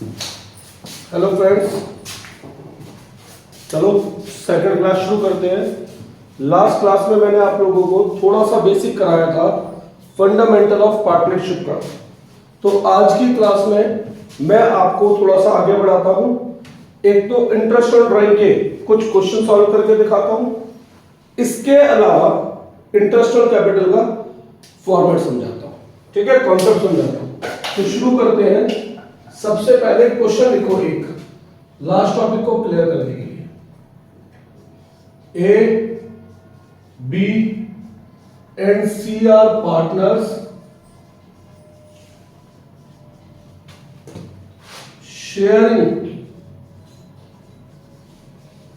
Hello friends, चलो second class शुरू करते हैं। लास्ट क्लास में मैंने आप लोगों को थोड़ा सा बेसिक कराया था फंडामेंटल ऑफ पार्टनरशिप का। तो आज की क्लास में मैं आपको थोड़ा सा आगे बढ़ाता हूं। एक तो इंटरेस्ट ऑन ड्राइंग के कुछ क्वेश्चन सॉल्व करके दिखाता हूं। इसके अलावा इंटरेस्ट ऑन कैपिटल का फॉर्मेट समझाता हूं। ठीक है, कॉन्सेप्ट समझाता हूं। तो शुरू करते हैं। सबसे पहले क्वेश्चन लिखो एक, लास्ट टॉपिक को क्लियर करने के लिए। A, B and C are partners sharing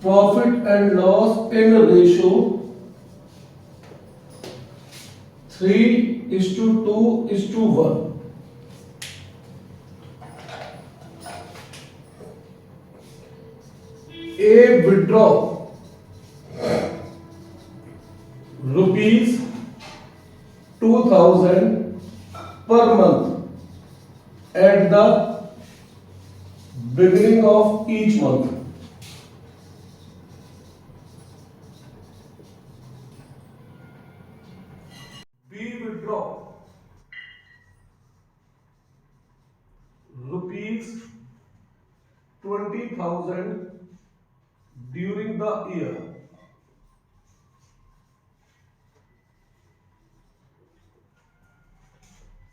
profit and loss in ratio 3:2:1। A withdraw rupees 2000 per month at the beginning of each month. B withdraw rupees 20,000 during the year.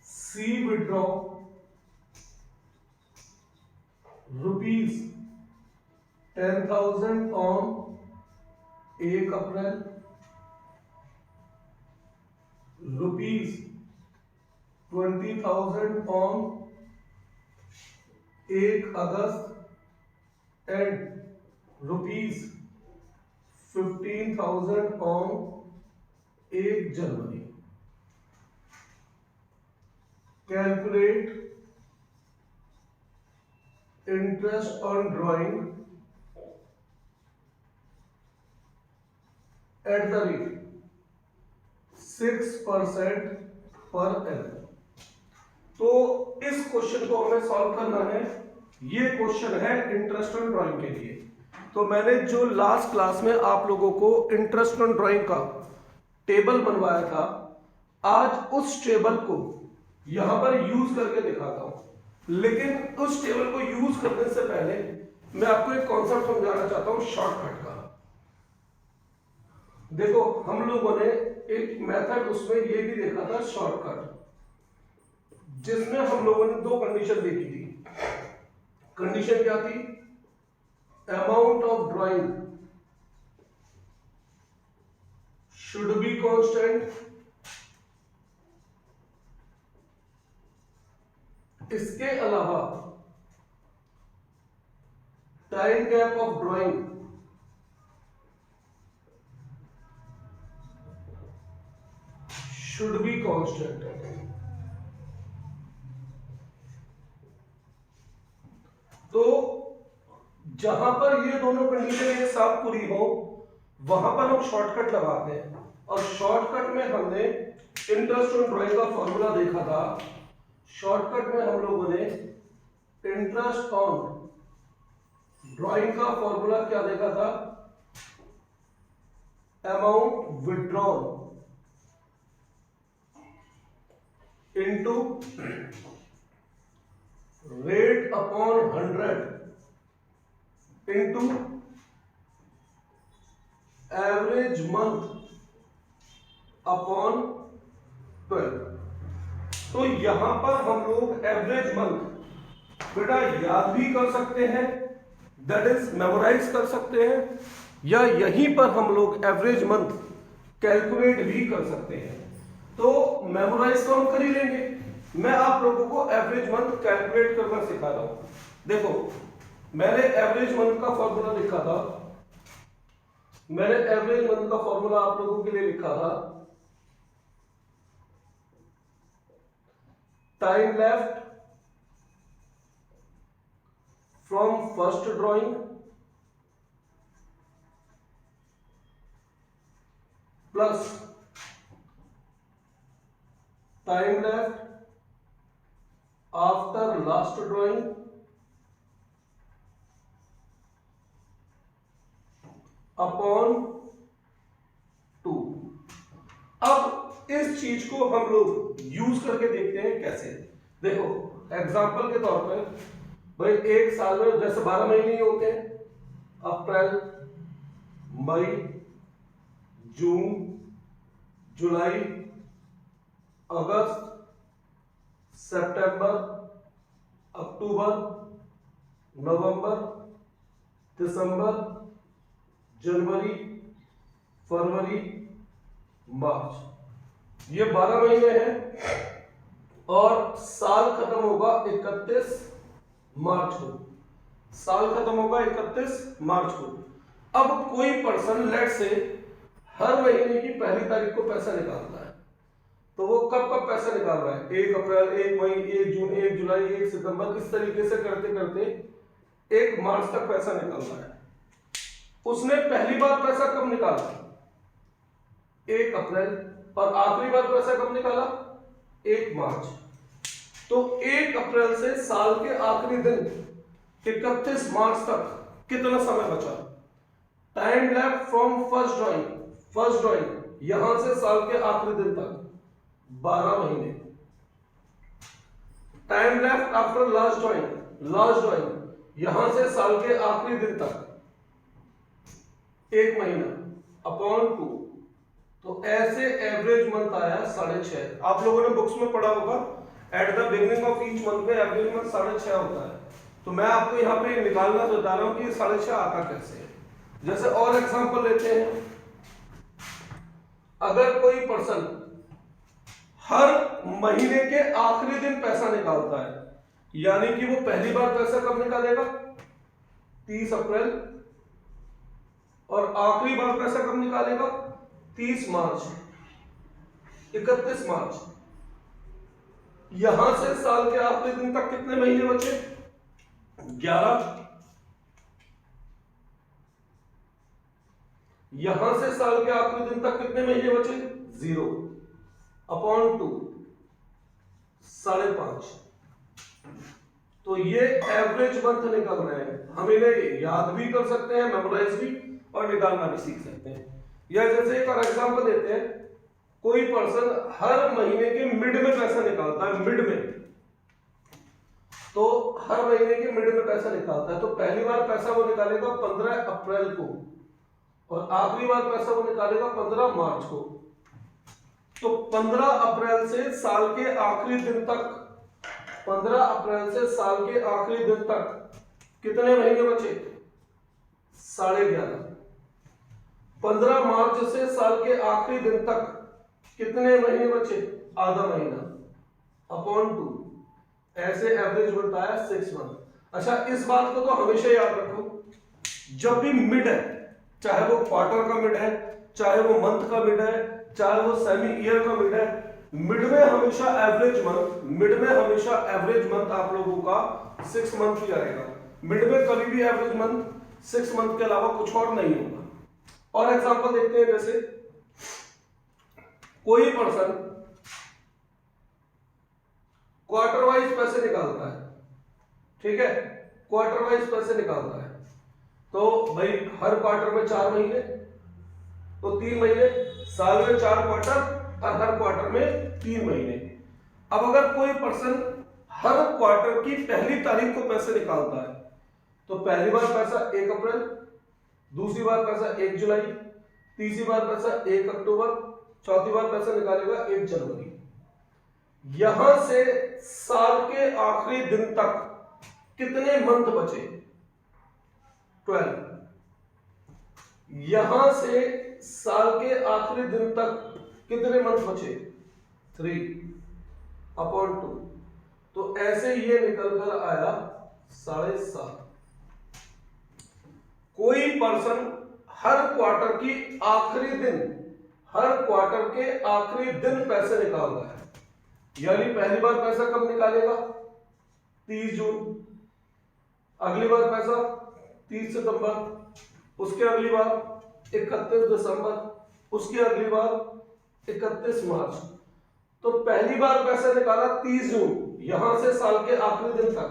C withdraw rupees 10,000 on 1 April, rupees 20,000 on 1 August and rupees 15,000 on 1 January. Calculate interest on drawing at the rate 6% per annum। तो इस question को हमें solve करना है। ये question है interest on drawing के लिए। तो मैंने जो लास्ट क्लास में आप लोगों को इंटरेस्ट ऑन ड्राइंग का टेबल बनवाया था, आज उस टेबल को यहां पर यूज करके दिखाता हूं। लेकिन उस टेबल को यूज करने से पहले मैं आपको एक कॉन्सेप्ट समझाना चाहता हूं शॉर्टकट का। देखो, हम लोगों ने एक मेथड उसमें ये भी देखा था शॉर्टकट, जिसमें हम लोगों ने दो कंडीशन देखी थी। कंडीशन क्या थी? Amount of drawing should be constant, इसके अलावा time gap of drawing should be constant. तो जहां पर ये दोनों कंडीशन एक साथ पूरी हो, वहां पर हम शॉर्टकट लगाते हैं। और शॉर्टकट में हमने इंटरेस्ट ऑन ड्राइंग का फॉर्मूला देखा था। शॉर्टकट में हम लोगों ने इंटरेस्ट ऑन ड्राइंग का फॉर्मूला क्या देखा था? Amount withdrawn into rate upon 100 into average month upon 12। तो यहां पर हम लोग एवरेज मंथ बेटा याद भी कर सकते हैं, दैट इज मेमोराइज कर सकते हैं, या यहीं पर हम लोग एवरेज मंथ कैलकुलेट भी कर सकते हैं। तो मेमोराइज तो हम कर ही लेंगे, मैं आप लोगों को एवरेज मंथ कैलकुलेट करना सिखा रहा हूं। देखो, मैंने एवरेज मंथ का फॉर्मूला लिखा था। मैंने एवरेज मंथ का फॉर्मूला आप लोगों के लिए लिखा था। Time left from first drawing plus time left after last drawing upon 2। अब इस चीज को हम लोग यूज करके देखते हैं कैसे। देखो एग्जांपल के तौर पे भाई एक साल में जैसे 12 महीने ही होते हैं, अप्रैल, मई, जून, जुलाई, अगस्त, सितंबर, अक्टूबर, नवंबर, दिसंबर, जनवरी, फरवरी, मार्च, ये 12 महीने हैं और साल खत्म होगा 31 मार्च को। साल खत्म होगा 31 मार्च को। अब कोई पर्सन लेट से हर महीने की पहली तारीख को पैसा निकालता है, तो वो कब कब पैसा निकाल रहा है? 1 अप्रैल, 1 मई, 1 जून, 1 जुलाई, 1 सितंबर, इस तरीके से करते करते 1 मार्च तक पैसा निकाल रहा है। उसने पहली बार पैसा कब निकाला? 1 अप्रैल। और आखिरी बार पैसा कब निकाला? 1 मार्च। तो 1 अप्रैल से साल के आखिरी दिन 31 मार्च तक कितना समय बचा? Time left from first drawing यहां से साल के आखिरी दिन तक 12 महीने। Time left after last drawing यहां से साल के आखिरी दिन तक 1 महीना अपॉन 2। तो ऐसे एवरेज मंथ आया 6.5। आप लोगों ने बुक्स में पढ़ा होगा at the beginning of each month में एवरेज मंथ 6.5 होता है। तो मैं आपको यहाँ पे निकालना बता रहा हूं कि 6.5 आता कैसे है। जैसे और एग्जांपल लेते हैं, अगर कोई पर्सन हर महीने के आखिरी दिन पैसा निकालता है, यानी कि वो पहली बार पैसा कब निकालेगा? 30 अप्रैल। और आखिरी बार पैसा कब निकालेगा? 30 मार्च, 31 मार्च। यहां से साल के आखिरी दिन तक कितने महीने बचे? 11। यहां से साल के आखिरी दिन तक कितने महीने बचे? 0 अपॉन 2, 5.5। तो ये एवरेज मंथ निकल रहे हैं। हम इन्हें याद भी कर सकते हैं, मेमोराइज भी, और निकालना भी सीख सकते हैं। या जैसे एक और एग्जांपल देते हैं, कोई पर्सन हर महीने के मिड में पैसा निकालता है, मिड में। तो हर महीने के मिड में पैसा निकालता है, तो पहली बार पैसा वो निकालेगा 15 अप्रैल को और आखिरी बार पैसा वो निकालेगा 15 मार्च को। तो 15 अप्रैल से साल के आखिरी दिन तक, 15 अप्रैल से साल के आखिरी दिन तक कितने महीने बचे? 11.5। 15 मार्च से साल के आखिरी दिन तक कितने महीने बचे? आधा महीना अपॉन 2। ऐसे एवरेज बनता है 6 मंथ। अच्छा, इस बात को तो हमेशा याद रखो, जब भी मिड है, चाहे वो क्वार्टर का मिड है, चाहे वो मंथ का मिड है, चाहे वो सेमी ईयर का मिड है, मिड में हमेशा एवरेज मंथ आप लोगों का 6 मंथ ही आएगा। मिड में कभी भी एवरेज मंथ 6 मंथ के अलावा कुछ और नहीं होगा। और एग्जांपल देखते हैं, जैसे कोई पर्सन क्वार्टर वाइज पैसे निकालता है, ठीक है, क्वार्टर वाइज पैसे निकालता है। तो भाई हर क्वार्टर में 4 महीने, तो 3 महीने, साल में 4 क्वार्टर और हर क्वार्टर में 3 महीने। अब अगर कोई पर्सन हर क्वार्टर की पहली तारीख को पैसे निकालता है, तो पहली बार पैसा 1 अप्रैल, दूसरी बार पैसा 1 जुलाई, तीसरी बार पैसा 1 अक्टूबर, चौथी बार पैसा निकालेगा 1 जनवरी। यहां से साल के आखिरी दिन तक कितने मंथ बचे? 12। यहां से साल के आखिरी दिन तक कितने मंथ बचे? 3 अपॉन 2। तो ऐसे ये निकल कर आया 7.5। कोई पर्सन हर क्वार्टर की आखिरी दिन, हर क्वार्टर के आखिरी दिन पैसे निकाल रहा है, यानी पहली बार पैसा कब निकालेगा? 30 जून, अगली बार पैसा 30 सितंबर, उसके अगली बार 31 दिसंबर, उसकी अगली बार 31 मार्च। तो पहली बार पैसा निकाला 30 जून, यहां से साल के आखिरी दिन तक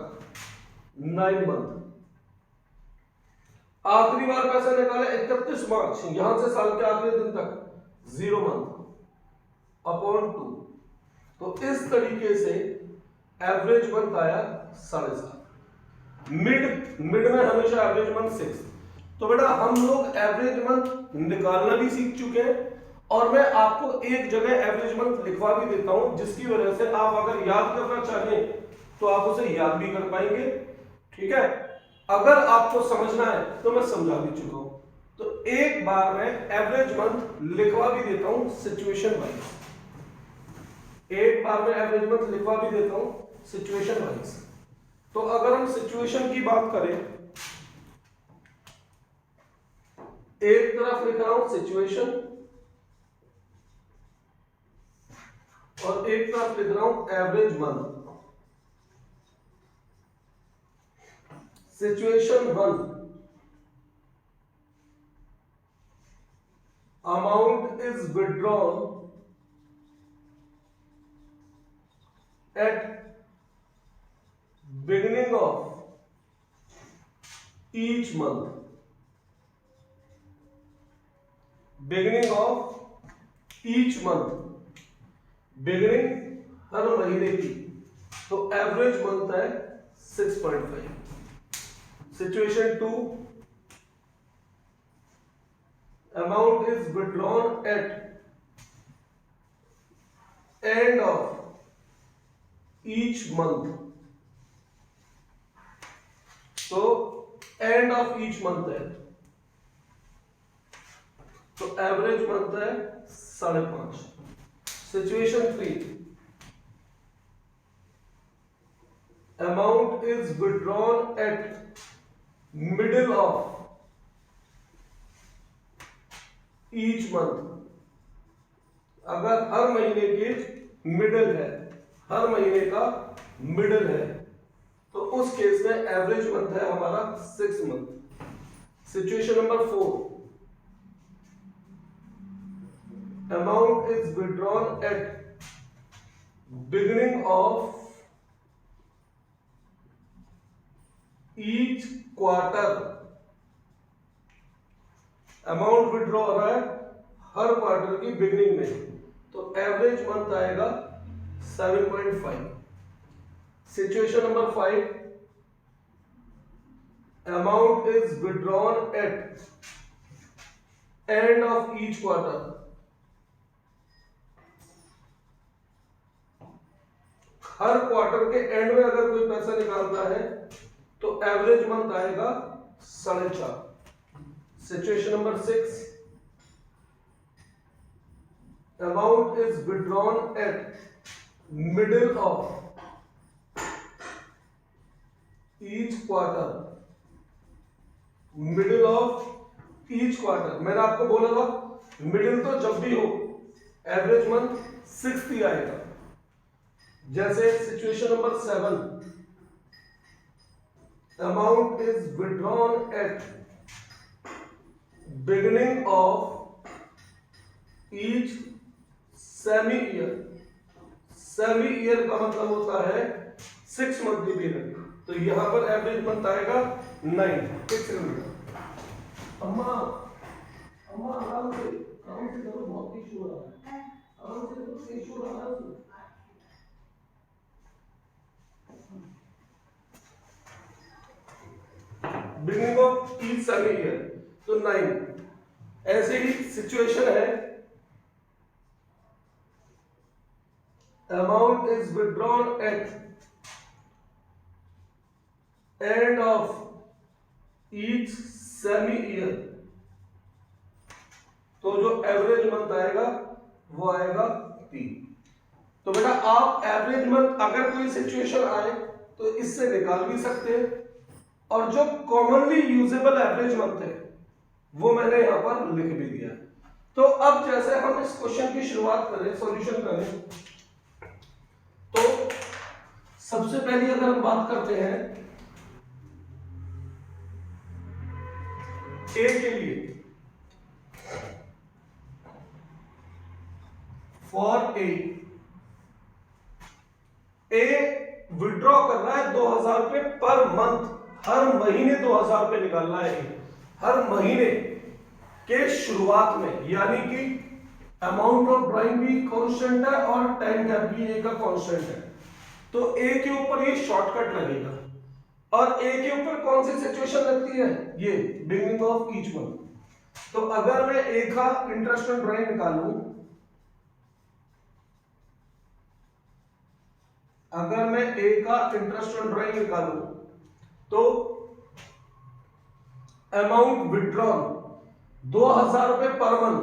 9 मंथ। आखिरी बार पैसा निकाला 31 मार्च, यहां से साल के आखिरी दिन तक 0 मंथ अपॉन 2। तो इस तरीके से एवरेज मंथ आया 7.5। मिड में हमेशा एवरेज मंथ 6। तो बेटा हम लोग एवरेज मंथ निकालना भी सीख चुके हैं और मैं आपको एक जगह एवरेज मंथ लिखवा भी देता हूं, जिसकी वजह से आप अगर याद करना चाहें तो आप उसे याद भी कर पाएंगे। ठीक है, अगर आपको समझना है तो मैं समझा भी चुका हूं। तो एक बार मैं एवरेज मंथ लिखवा भी देता हूं सिचुएशन वाइज। एक बार मैं एवरेज मंथ लिखवा भी देता हूं सिचुएशन वाइज। तो अगर हम सिचुएशन की बात करें, एक तरफ लिख रहा हूं सिचुएशन और एक तरफ लिख रहा हूं average month. Situation 1, amount is withdrawn at beginning of each month, beginning of each month, beginning हर महीने की। तो एवरेज मंथ है 6.5। Situation 2, amount is withdrawn at end of each month। तो एंड ऑफ ईच मंथ है, तो average month है 5.5। Situation 3, amount is withdrawn at middle of each month. अगर हर महीने के मिडिल है, हर महीने का मिडिल है, तो उस केस में एवरेज मंथ है हमारा 6 month. Situation number 4, amount is withdrawn at beginning of each quarter. Amount withdraw हो रहा है हर क्वार्टर की बिगिनिंग में, तो एवरेज मंथ आएगा 7.5। Situation number 5, amount is withdrawn at end of each quarter. हर क्वार्टर के एंड में अगर कोई पैसा निकालता है तो एवरेज मंथ आएगा 4.5। Situation number 6, amount is withdrawn at middle of each quarter. Middle of each quarter, मैंने आपको बोला था मिडिल तो जब भी हो एवरेज मंथ 6 ही आएगा। जैसे situation number 7, amount is withdrawn at beginning of each semi year. Semi year का मतलब होता है 6 मंथ की पीरियड, तो यहां पर एवरेज मंथ आएगा 9। अम्मा अम्मा आराम से करो, बहुत इशू हो रहा है, आराम से करो, इशू हो रहा है। Beginning of each semi year, तो 9। ऐसे ही सिचुएशन है, amount is withdrawn at end of each semi year, तो जो एवरेज मंथ आएगा वो आएगा 3। तो बेटा आप एवरेज मंथ अगर कोई सिचुएशन आए तो इससे निकाल भी सकते हैं, और जो कॉमनली यूजेबल एवरेज मंथ है वो मैंने यहां पर लिख भी दिया। तो अब जैसे हम इस क्वेश्चन की शुरुआत करें, सॉल्यूशन करें, तो सबसे पहले अगर हम बात करते हैं ए के लिए, फॉर ए विड्रॉ कर रहा है 2000 रुपए पर मंथ, हर महीने 2000 रुपए निकालना है। हर महीने के शुरुआत में, यानी कि अमाउंट ऑफ ड्राइंग भी कांस्टेंट है और टाइम गैप भी ए का कांस्टेंट है, तो ए के ऊपर ये शॉर्टकट लगेगा। और ए के ऊपर कौन सी सिचुएशन लगती है, ये बिगिनिंग ऑफ ईच मंथ। तो अगर मैं ए का इंटरेस्ट ऑन ड्राइंग निकालूं, अगर मैं ए का इंटरेस्ट ऑन ड्राइंग निकालूं तो अमाउंट विड्रॉन 2000 रुपए पर मंथ,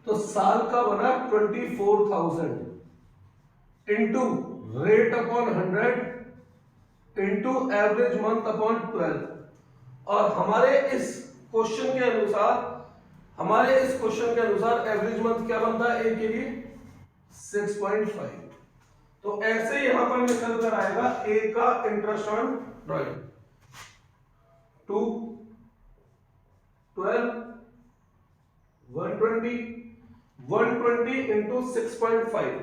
तो साल का बना 24,000 into rate upon 100 into average month upon 12। और हमारे इस क्वेश्चन के अनुसार एवरेज मंथ क्या बनता है ए के लिए 6.5। तो ऐसे यहां पर निकल कर आएगा ए का interest on drawing 2 12 120 into 6.5,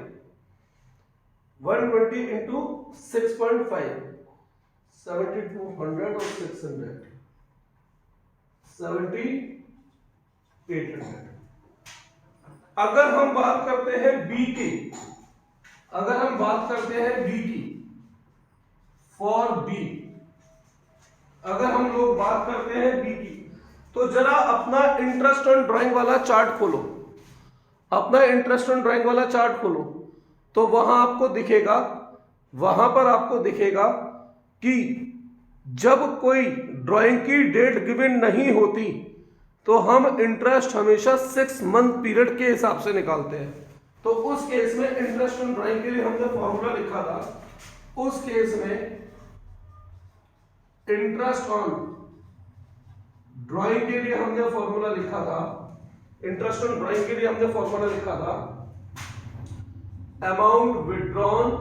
120 into 6.5 7200 और 600 7800। अगर हम बात करते हैं बी की, फॉर बी, अगर हम लोग बात करते हैं बी की, तो जरा अपना इंटरेस्ट ऑन ड्राइंग वाला चार्ट खोलो, तो वहां पर आपको दिखेगा कि जब कोई ड्राइंग की डेट गिवन नहीं होती तो हम इंटरेस्ट हमेशा 6 मंथ पीरियड के हिसाब से निकालते हैं। तो उस केस में इंटरेस्ट ऑन ड्राइंग के लिए हमने फॉर्मूला लिखा था, उस केस में इंटरेस्ट ऑन ड्राइंग के लिए हमने फॉर्मूला लिखा था, amount withdrawn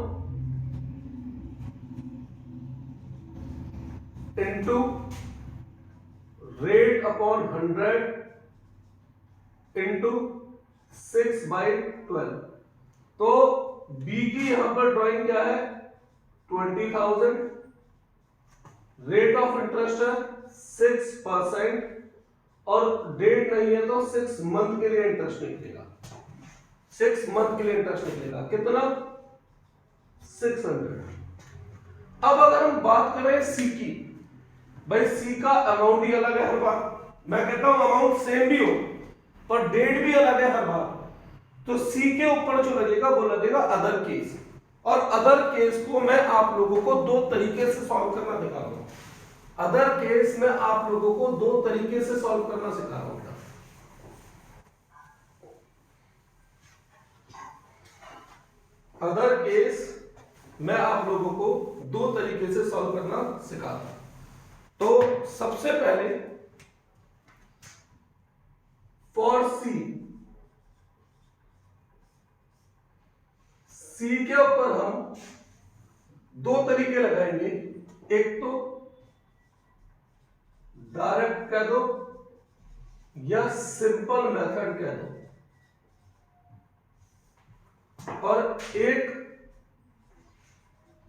into rate upon 100 into 6/12। तो बी की यहां पर ड्राइंग क्या है 20,000, रेट ऑफ इंटरेस्ट है 6% और डेट नहीं है तो 6 मंथ के लिए इंटरेस्ट निकलेगा, 6 मंथ के लिए इंटरेस्ट निकलेगा कितना 600। अब अगर हम बात करें सी की, भाई सी का अमाउंट ही अलग है हर बार, मैं कहता हूं अमाउंट सेम भी हो पर डेट भी अलग है हर बार, तो सी के ऊपर जो लगेगा वो लगेगा अदर केस। और अदर केस को मैं आप लोगों को 2 तरीके से सॉल्व करना दिखा रहा हूं, अदर केस में आप लोगों को 2 तरीके से सॉल्व करना सिखा रहा हूं। अदर केस मैं आप लोगों को 2 तरीके से सॉल्व करना सिखा रहा हूं। तो सबसे पहले फॉर सी के ऊपर हम 2 तरीके लगाएंगे, एक तो डायरेक्ट कह दो या सिंपल मेथड कह दो, और एक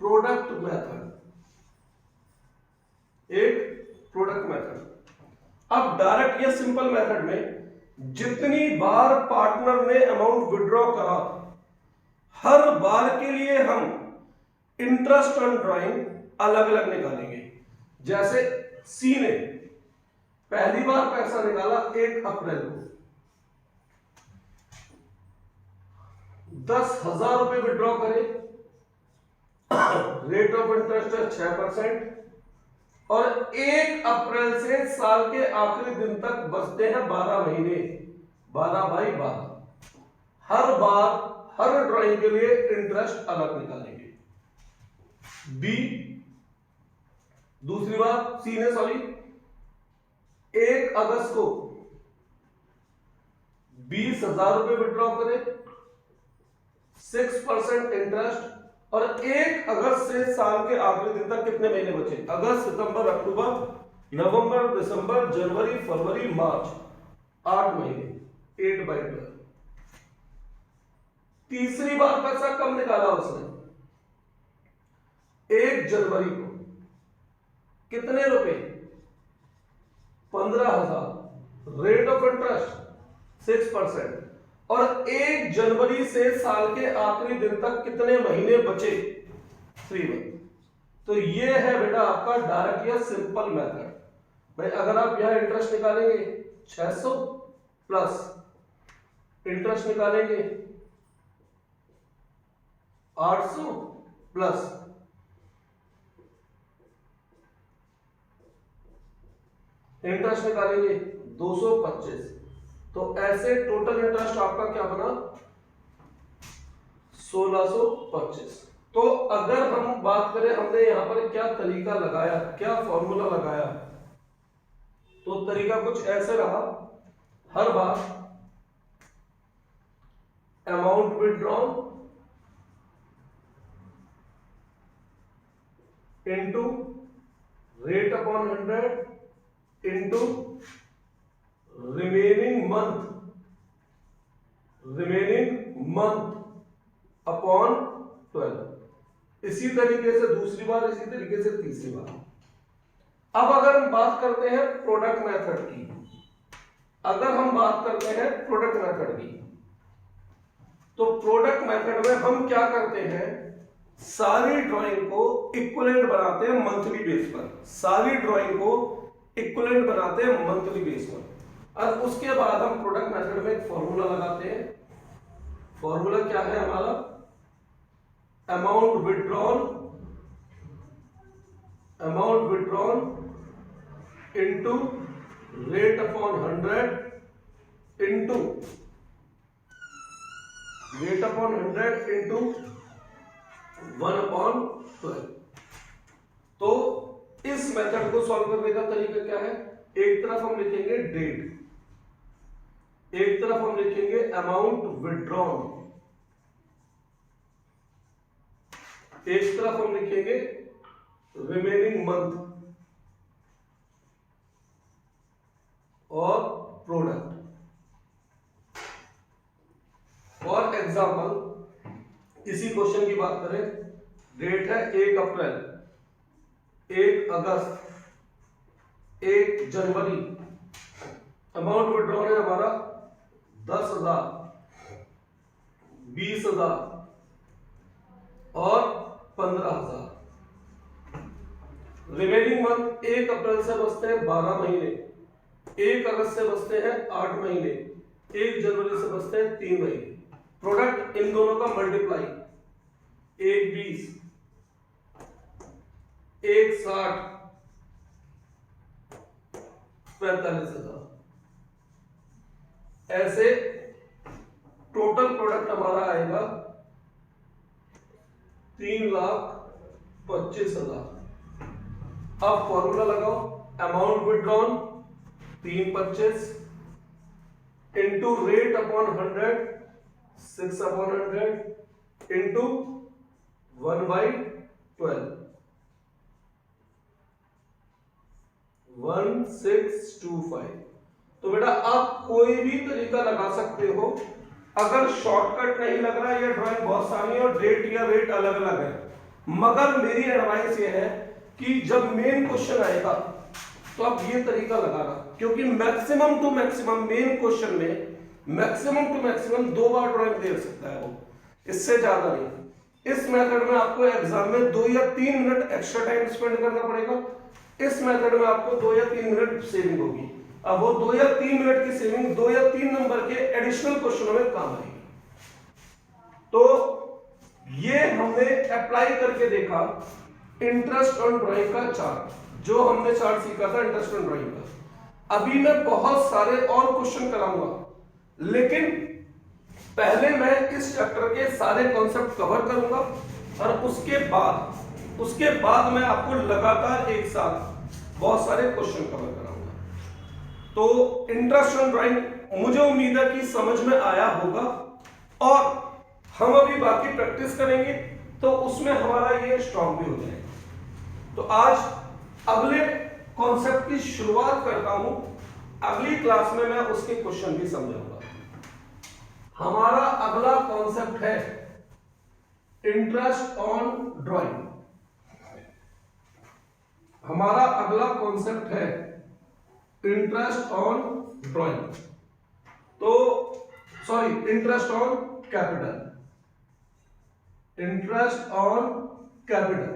प्रोडक्ट मेथड। अब डायरेक्ट या सिंपल मेथड में जितनी बार पार्टनर ने अमाउंट विड्रॉ करा हर बार के लिए हम इंटरेस्ट ऑन ड्राइंग अलग अलग निकालेंगे। जैसे सी ने पहली बार पैसा निकाला 1 अप्रैल को, 10,000 रुपए विड्रॉ करे, रेट ऑफ इंटरेस्ट है 6% और 1 अप्रैल से साल के आखिरी दिन तक बचते हैं 12 महीने, 12/12। हर बार हर ड्राइंग के लिए इंटरेस्ट अलग निकालेंगे। बी दूसरी बार सी ने 1 अगस्त को 20,000 रुपए विड्रॉ करे, 6% इंटरेस्ट, और 1 अगस्त से साल के आखिरी दिन तक कितने महीने बचे, अगस्त सितंबर अक्टूबर नवंबर दिसंबर जनवरी फरवरी मार्च, 8 महीने, 8/12। तीसरी बार पैसा कब निकाला उसने, 1 जनवरी को, कितने रुपए 15,000, रेट ऑफ इंटरेस्ट 6%, और 1 जनवरी से साल के आखिरी दिन तक कितने महीने बचे? 3 मंथ। तो ये है बेटा आपका डायरेक्ट या सिंपल मेथड। भाई अगर आप यहां इंटरेस्ट निकालेंगे 600 प्लस इंटरेस्ट निकालेंगे 800 प्लस इंटरेस्ट निकालेंगे 225, तो ऐसे टोटल इंटरेस्ट आपका क्या बना? 1625। तो अगर हम बात करें हमने यहां पर क्या तरीका लगाया, क्या फॉर्मूला लगाया, तो तरीका कुछ ऐसे रहा। हर बार amount withdrawn into rate upon 100 into remaining month upon 12। इसी तरीके से दूसरी बार, इसी तरीके से तीसरी बार। अब अगर हम बात करते हैं प्रोडक्ट मेथड की, तो प्रोडक्ट मेथड में हम क्या करते हैं? सारी ड्राइंग को इक्विवेलेंट बनाते हैं मंथली बेस पर, और उसके बाद हम प्रोडक्ट मेथड में एक फॉर्मूला लगाते हैं। फॉर्मूला क्या है हमारा? Amount withdrawn into rate upon 100 into 1/12। तो इस मेथड को सॉल्व करने का तरीका क्या है? एक तरफ हम लिखेंगे डेट, एक तरफ हम लिखेंगे अमाउंट विथड्रॉन, एक तरफ हम लिखेंगे रिमेनिंग मंथ और प्रोडक्ट। फॉर एग्जाम्पल इसी क्वेश्चन की बात करें, डेट है 1 अप्रैल, 1 अगस्त, 1 जनवरी, अमाउंट विथड्रॉन है हमारा 10,000, 20,000 और 15,000। रिमेनिंग मंथ 1 अप्रैल से बचते हैं 12 महीने, 1 अगस्त से बचते हैं 8 महीने, 1 जनवरी से बचते हैं 3 महीने। प्रोडक्ट इन दोनों का मल्टीप्लाई, 1 20, 1 60, 45,000। ऐसे टोटल प्रोडक्ट हमारा आएगा 3,25,000। अब फॉर्मूला लगाओ, amount withdrawn 325 into rate upon 100 6/100 into 1/12 1625। तो बेटा आप कोई भी तरीका लगा सकते हो। अगर शॉर्टकट नहीं लग रहा है, ये ड्राइंग बहुत सारी है और डेट या रेट अलग अलग है, मगर मेरी एडवाइस ये है कि जब मेन क्वेश्चन आएगा तो आप ये तरीका लगाना, क्योंकि maximum to maximum main question में मैक्सिमम टू मैक्सिमम 2 बार ड्राइंग दे सकता है वो, इससे ज्यादा नहीं। इस मेथड में आपको एग्जाम में 2 या 3 मिनट एक्स्ट्रा टाइम स्पेंड करना पड़ेगा, इस मेथड में आपको 2 या 3 मिनट सेविंग होगी। अब वो 2 या 3 मिनट की सेविंग 2 या 3 नंबर के एडिशनल क्वेश्चनों में काम आएगी। तो ये हमने अप्लाई करके देखा इंटरेस्ट ऑन ड्राइंग का चार्ट, जो हमने चार्ट सीखा था इंटरेस्ट ऑन ड्राइंग का। अभी मैं बहुत सारे और क्वेश्चन कराऊंगा, लेकिन पहले मैं इस चैप्टर के सारे कॉन्सेप्ट कवर करूंगा और उसके बाद मैं आपको लगातार एक साथ बहुत सारे क्वेश्चन कवर कराऊंगा। तो इंटरेस्ट ऑन ड्राइंग मुझे उम्मीद है कि समझ में आया होगा, और हम अभी बाकी प्रैक्टिस करेंगे तो उसमें हमारा ये स्ट्रॉन्ग भी हो जाएगा। तो आज अगले कॉन्सेप्ट की शुरुआत करता हूं, अगली क्लास में मैं उसके क्वेश्चन भी समझाऊंगा। हमारा अगला कॉन्सेप्ट है इंटरेस्ट ऑन ड्राइंग। हमारा अगला कॉन्सेप्ट है इंटरेस्ट ऑन ड्राइंग, तो sorry interest on capital, interest on capital.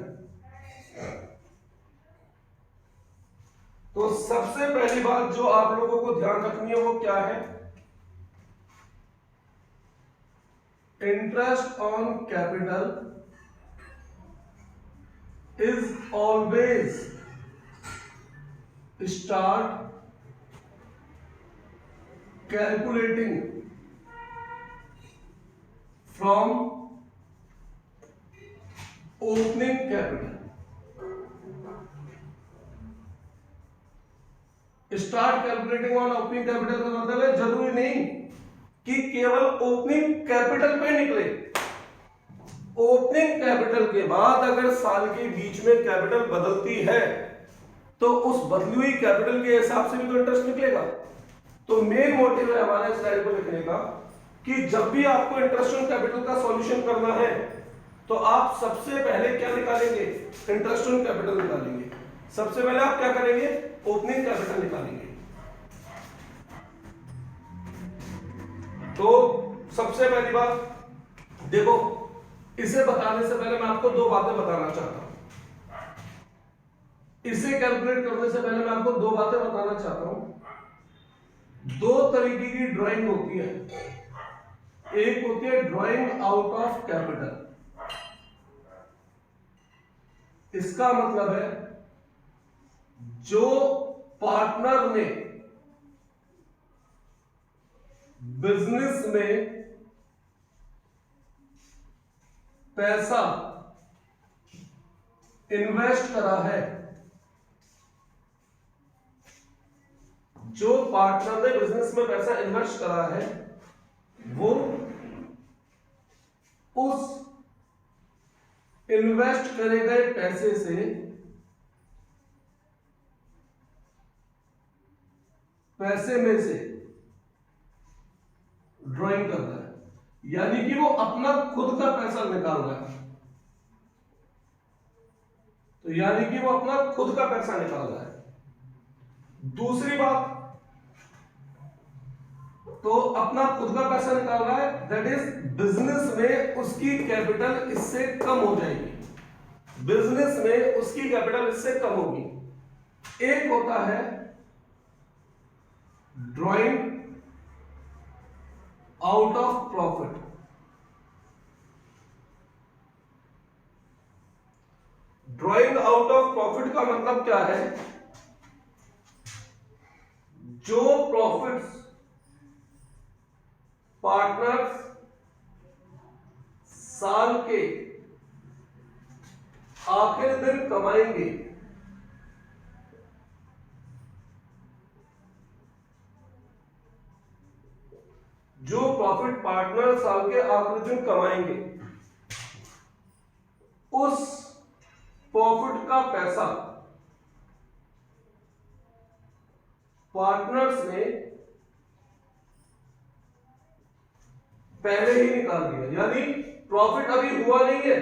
तो सबसे पहली बात जो आप लोगों को ध्यान रखनी है वो क्या है, interest on capital is always start calculating from opening capital। Start calculating on opening capital का मतलब है जरूरी नहीं कि केवल ओपनिंग कैपिटल पे निकले, ओपनिंग कैपिटल के बाद अगर साल के बीच में कैपिटल बदलती है तो उस बदली हुई कैपिटल के हिसाब से भी तो इंटरेस्ट निकलेगा। तो मेन मोटिव है हमारे स्लाइड को लिखने का कि जब भी आपको इंटरेस्ट ऑन कैपिटल का सॉल्यूशन करना है तो आप सबसे पहले क्या निकालेंगे, इंटरेस्ट ऑन कैपिटल निकालेंगे। सबसे पहले आप क्या करेंगे, ओपनिंग कैपिटल निकालेंगे। तो सबसे पहली बात देखो, इसे बताने से पहले मैं आपको दो बातें बताना चाहता हूं। इसे कैलकुलेट करने से पहले मैं आपको दो बातें बताना चाहता हूं। दो तरीके की ड्राइंग होती है, एक होती है ड्राइंग आउट ऑफ कैपिटल। इसका मतलब है जो पार्टनर ने बिजनेस में पैसा इन्वेस्ट करा है, जो पार्टनर ने बिजनेस में पैसा इन्वेस्ट करा है वो उस इन्वेस्ट करे गए पैसे से पैसे में से ड्राइंग कर रहा है, यानी कि वो अपना खुद का पैसा निकाल रहा है। तो यानी कि वो अपना खुद का पैसा निकाल रहा है। दूसरी बात, तो अपना खुद का पैसा निकाल रहा है, दैट इज बिजनेस में उसकी कैपिटल इससे कम हो जाएगी, बिजनेस में उसकी कैपिटल इससे कम होगी। एक होता है drawing out of profit. Drawing out of profit का मतलब क्या है, जो प्रॉफिट्स पार्टनर्स साल के आखिर दिन कमाएंगे, जो प्रॉफिट पार्टनर साल के आखिरी दिन कमाएंगे, उस प्रॉफिट का पैसा पार्टनर्स ने पहले ही निकाल दिया, यानी प्रॉफिट अभी हुआ नहीं है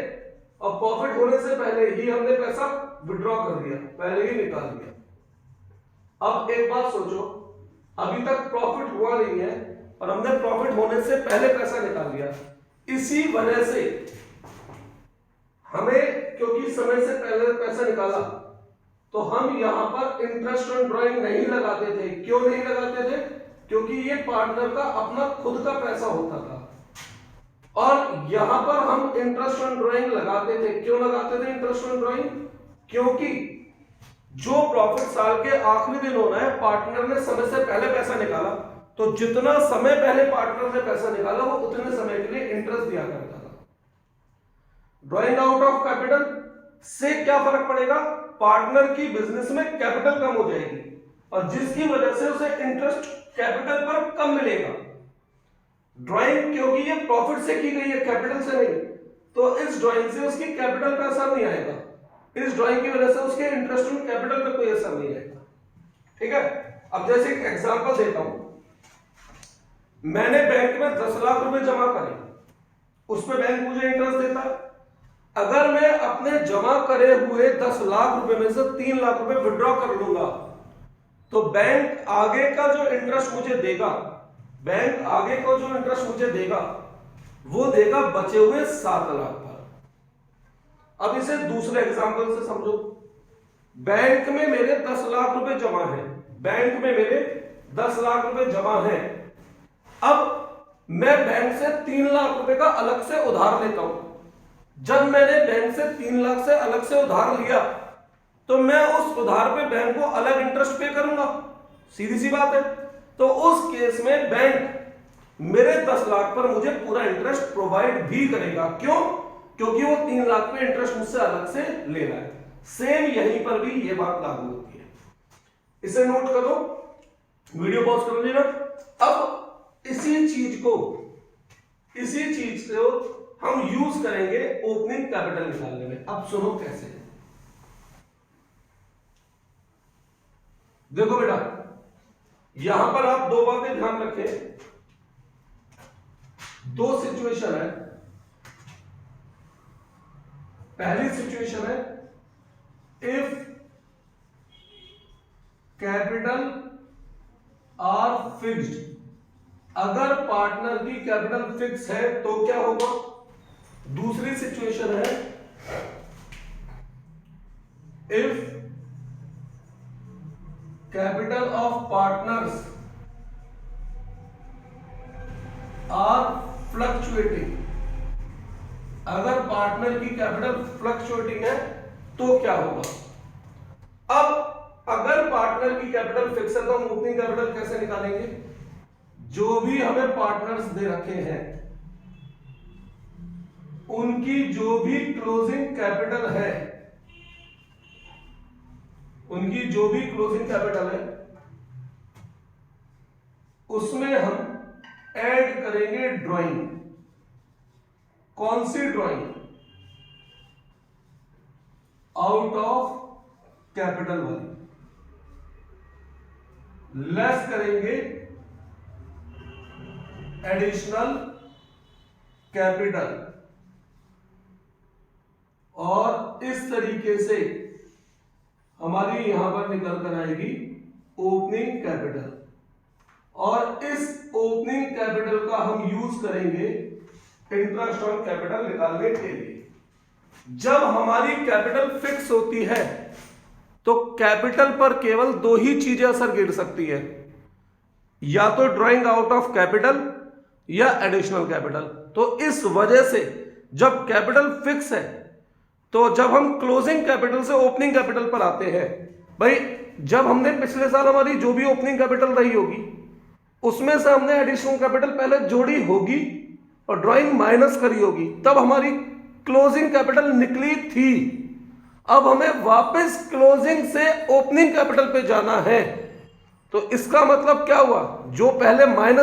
और प्रॉफिट होने से पहले ही हमने पैसा विड्रॉ कर दिया, पहले ही निकाल दिया। अब एक बात सोचो, अभी तक प्रॉफिट हुआ नहीं है और हमने प्रॉफिट होने से पहले पैसा निकाल दिया। इसी वजह से हमें, क्योंकि समय से पहले पैसा निकाला, तो हम यहां पर इंटरेस्ट ऑन ड्राइंग नहीं लगाते थे। क्यों नहीं लगाते थे? क्योंकि ये पार्टनर का अपना खुद का पैसा होता था। और यहां पर हम इंटरेस्ट ऑन ड्राइंग लगाते थे। क्यों लगाते थे इंटरेस्ट ऑन ड्राइंग? क्योंकि जो प्रॉफिट साल के आखिरी दिन होना है, पार्टनर ने समय से पहले पैसा निकाला, तो जितना समय पहले पार्टनर ने पैसा निकाला वो उतने समय के लिए इंटरेस्ट दिया करता था। ड्राइंग आउट ऑफ कैपिटल से क्या फर्क पड़ेगा? पार्टनर की बिजनेस में कैपिटल कम हो जाएगी और जिसकी वजह से उसे इंटरेस्ट कैपिटल पर कम मिलेगा। ड्राइंग क्योंकि ये प्रॉफिट से की गई है, कैपिटल से नहीं, तो इस ड्राइंग से उसकी कैपिटल पे असर नहीं आएगा। इस ड्राइंग की वजह से उसके इंटरेस्ट ऑन कैपिटल पे कोई असर नहीं आएगा। ठीक है, अब जैसे एक एग्जांपल देता हूं, मैंने बैंक में 10 लाख रुपए जमा करे, उस पर बैंक मुझे इंटरेस्ट देता है। अगर मैं अपने जमा करे हुए 10 लाख रुपए में से 3 लाख रुपए विड्रॉ कर लूंगा तो बैंक आगे का जो इंटरेस्ट मुझे देगा, बैंक आगे का जो इंटरेस्ट मुझे देगा वो देगा बचे हुए 7 लाख पर। अब इसे दूसरे एग्जांपल से समझो। बैंक में मेरे 10 लाख रुपए जमा है, बैंक में मेरे 10 लाख रुपए जमा है। अब मैं बैंक से 3 लाख रुपए का अलग से उधार लेता हूं। जब मैंने बैंक से 3 लाख से अलग से उधार लिया तो मैं उस उधार पे बैंक को अलग इंटरेस्ट पे करूंगा, सीधी सी बात है। तो उस केस में बैंक मेरे 10 लाख पर मुझे पूरा इंटरेस्ट प्रोवाइड भी करेगा। क्यों? क्योंकि वो 3 लाख पे इंटरेस्ट मुझसे अलग से ले रहा है। सेम यहीं पर भी ये बात लागू होती है। इसे नोट करो, वीडियो पॉज कर लीजिएगा। अब इसी चीज को हम यूज करेंगे ओपनिंग कैपिटल निकालने में। अब सुनो कैसे। देखो बेटा, यहां पर आप दो बातें ध्यान रखें। दो सिचुएशन है। पहली सिचुएशन है इफ कैपिटल आर फिक्स्ड, अगर पार्टनर की कैपिटल फिक्स है तो क्या होगा। दूसरी सिचुएशन है if capital of partners are fluctuating, अगर पार्टनर की कैपिटल फ्लक्चुएटिंग है तो क्या होगा। अब अगर पार्टनर की कैपिटल फिक्स है तो हम ओपनिंग कैपिटल कैसे निकालेंगे। जो भी हमें पार्टनर्स दे रखे हैं उनकी जो भी क्लोजिंग कैपिटल है, उनकी जो भी क्लोजिंग कैपिटल है उसमें हम ऐड करेंगे ड्राइंग। कौन सी ड्राइंग? आउट ऑफ कैपिटल वाली। लेस करेंगे एडिशनल कैपिटल, और इस तरीके से हमारी यहां पर निकल कर आएगी ओपनिंग कैपिटल। और इस ओपनिंग कैपिटल का हम यूज करेंगे इंटरेस्ट ऑन कैपिटल निकालने के लिए। जब हमारी कैपिटल फिक्स होती है तो कैपिटल पर केवल दो ही चीजें असर गिर सकती है, या तो ड्राइंग आउट ऑफ कैपिटल या एडिशनल कैपिटल। तो इस वजह से जब कैपिटल फिक्स है तो जब हम क्लोजिंग कैपिटल से ओपनिंग कैपिटल पर आते हैं, भाई जब हमने पिछले साल हमारी जो भी ओपनिंग कैपिटल रही होगी उसमें से हमने एडिशनल कैपिटल पहले जोड़ी होगी और ड्राइंग माइनस करी होगी, तब हमारी क्लोजिंग कैपिटल निकली थी। अब हमें वापस क्लोजिंग से ओपनिंग कैपिटल पे जाना है। तो इसका मतलब क्या हुआ, जो पहले माइनस